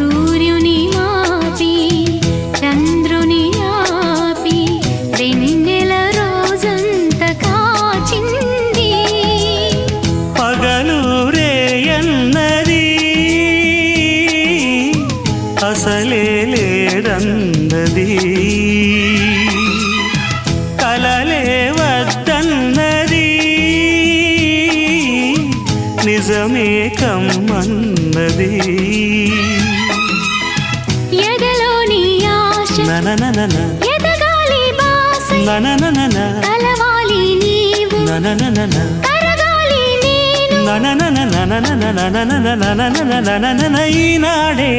సూర్యుని మాపి చంద్రుని ఆపి వెన్నెల రోజంత కాచింది పగలు రేయన్నది అసలే లేదన్నది కలలే వద్దన్నది నిజమే కమ్మన్నది ఎదలోని ఆశ ననననన ఎదగాలి బాస ననననన కలవాలి నీవు ననననన కరగాలి నేను ననననన ఈనాడే